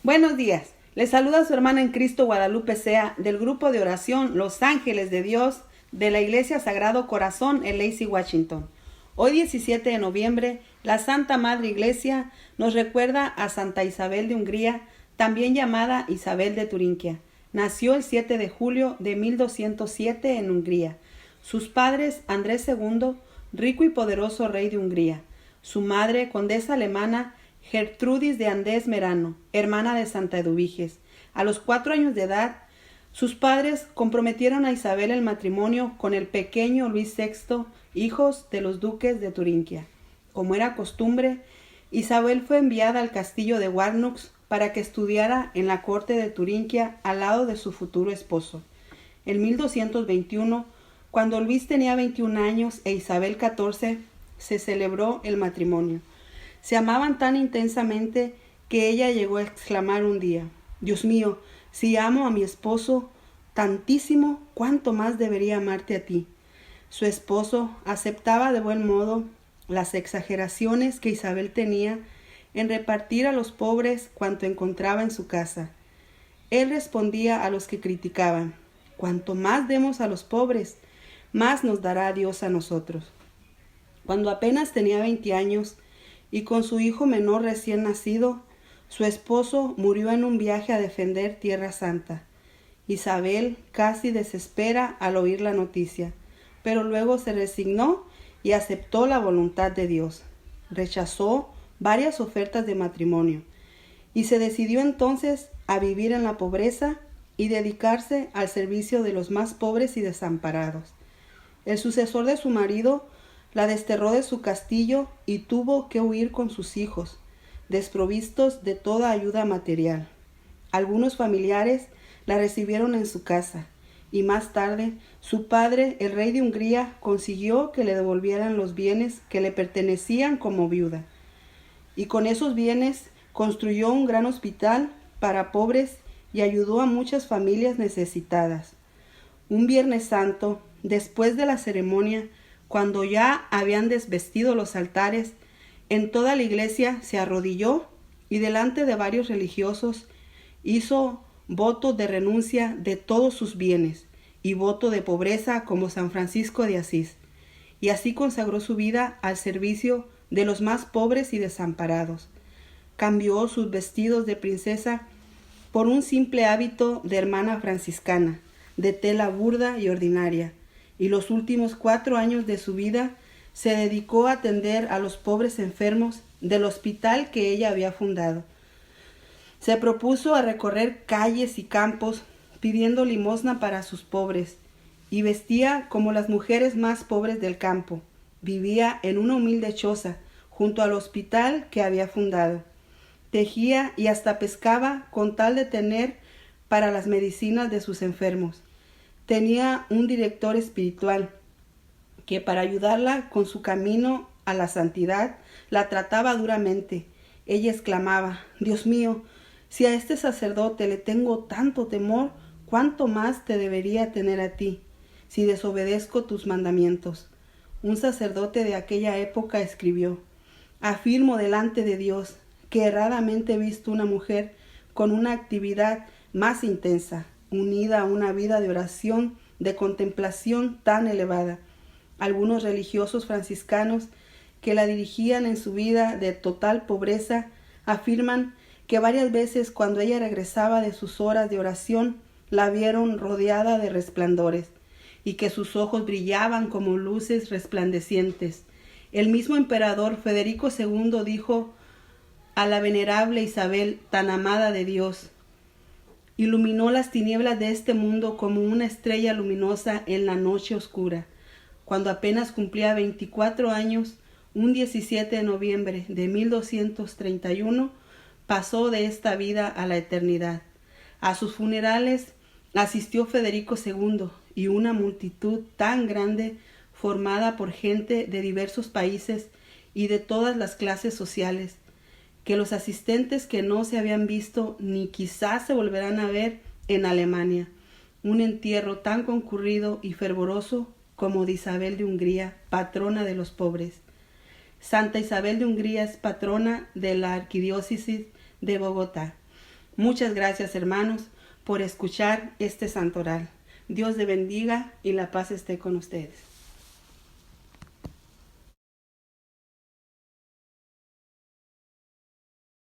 Buenos días. Les saluda su hermana en Cristo Guadalupe Sea del grupo de oración Los Ángeles de Dios de la Iglesia Sagrado Corazón en Lacey, Washington. Hoy 17 de noviembre, la Santa Madre Iglesia nos recuerda a Santa Isabel de Hungría, también llamada Isabel de Turingia. Nació el 7 de julio de 1207 en Hungría. Sus padres, Andrés II, rico y poderoso rey de Hungría. Su madre, condesa alemana, Gertrudis de Andés Merano, hermana de Santa Eduviges. A los 4 años de edad, sus padres comprometieron a Isabel el matrimonio con el pequeño Luis VI, hijos de los duques de Turingia. Como era costumbre, Isabel fue enviada al castillo de Warnux para que estudiara en la corte de Turingia al lado de su futuro esposo. En 1221, cuando Luis tenía 21 años e Isabel 14, se celebró el matrimonio. Se amaban tan intensamente que ella llegó a exclamar un día: «Dios mío, si amo a mi esposo tantísimo, ¿cuánto más debería amarte a ti?». Su esposo aceptaba de buen modo las exageraciones que Isabel tenía en repartir a los pobres cuanto encontraba en su casa. Él respondía a los que criticaban: «Cuanto más demos a los pobres, más nos dará Dios a nosotros». Cuando apenas tenía 20 años, y con su hijo menor recién nacido, su esposo murió en un viaje a defender Tierra Santa. Isabel casi desespera al oír la noticia, pero luego se resignó y aceptó la voluntad de Dios. Rechazó varias ofertas de matrimonio y se decidió entonces a vivir en la pobreza y dedicarse al servicio de los más pobres y desamparados. El sucesor de su marido la desterró de su castillo y tuvo que huir con sus hijos, desprovistos de toda ayuda material. Algunos familiares la recibieron en su casa, y más tarde su padre, el rey de Hungría, consiguió que le devolvieran los bienes que le pertenecían como viuda. Y con esos bienes construyó un gran hospital para pobres y ayudó a muchas familias necesitadas. Un Viernes Santo, después de la ceremonia, cuando ya habían desvestido los altares, en toda la iglesia se arrodilló y delante de varios religiosos hizo voto de renuncia de todos sus bienes y voto de pobreza como San Francisco de Asís, y así consagró su vida al servicio de los más pobres y desamparados. Cambió sus vestidos de princesa por un simple hábito de hermana franciscana, de tela burda y ordinaria, y los últimos 4 años de su vida se dedicó a atender a los pobres enfermos del hospital que ella había fundado. Se propuso a recorrer calles y campos pidiendo limosna para sus pobres, y vestía como las mujeres más pobres del campo. Vivía en una humilde choza junto al hospital que había fundado. Tejía y hasta pescaba con tal de tener para las medicinas de sus enfermos. Tenía un director espiritual que, para ayudarla con su camino a la santidad, la trataba duramente. Ella exclamaba: «Dios mío, si a este sacerdote le tengo tanto temor, ¿cuánto más te debería tener a ti, si desobedezco tus mandamientos?». Un sacerdote de aquella época escribió: «Afirmo delante de Dios que erradamente he visto una mujer con una actividad más intensa, unida a una vida de oración, de contemplación tan elevada». Algunos religiosos franciscanos que la dirigían en su vida de total pobreza afirman que varias veces cuando ella regresaba de sus horas de oración la vieron rodeada de resplandores y que sus ojos brillaban como luces resplandecientes. El mismo emperador Federico II dijo a la venerable Isabel, tan amada de Dios: «Iluminó las tinieblas de este mundo como una estrella luminosa en la noche oscura». Cuando apenas cumplía 24 años, un 17 de noviembre de 1231, pasó de esta vida a la eternidad. A sus funerales asistió Federico II y una multitud tan grande, formada por gente de diversos países y de todas las clases sociales, que los asistentes que no se habían visto ni quizás se volverán a ver en Alemania. Un entierro tan concurrido y fervoroso como de Isabel de Hungría, patrona de los pobres. Santa Isabel de Hungría es patrona de la Arquidiócesis de Bogotá. Muchas gracias, hermanos, por escuchar este santoral. Dios le bendiga y la paz esté con ustedes.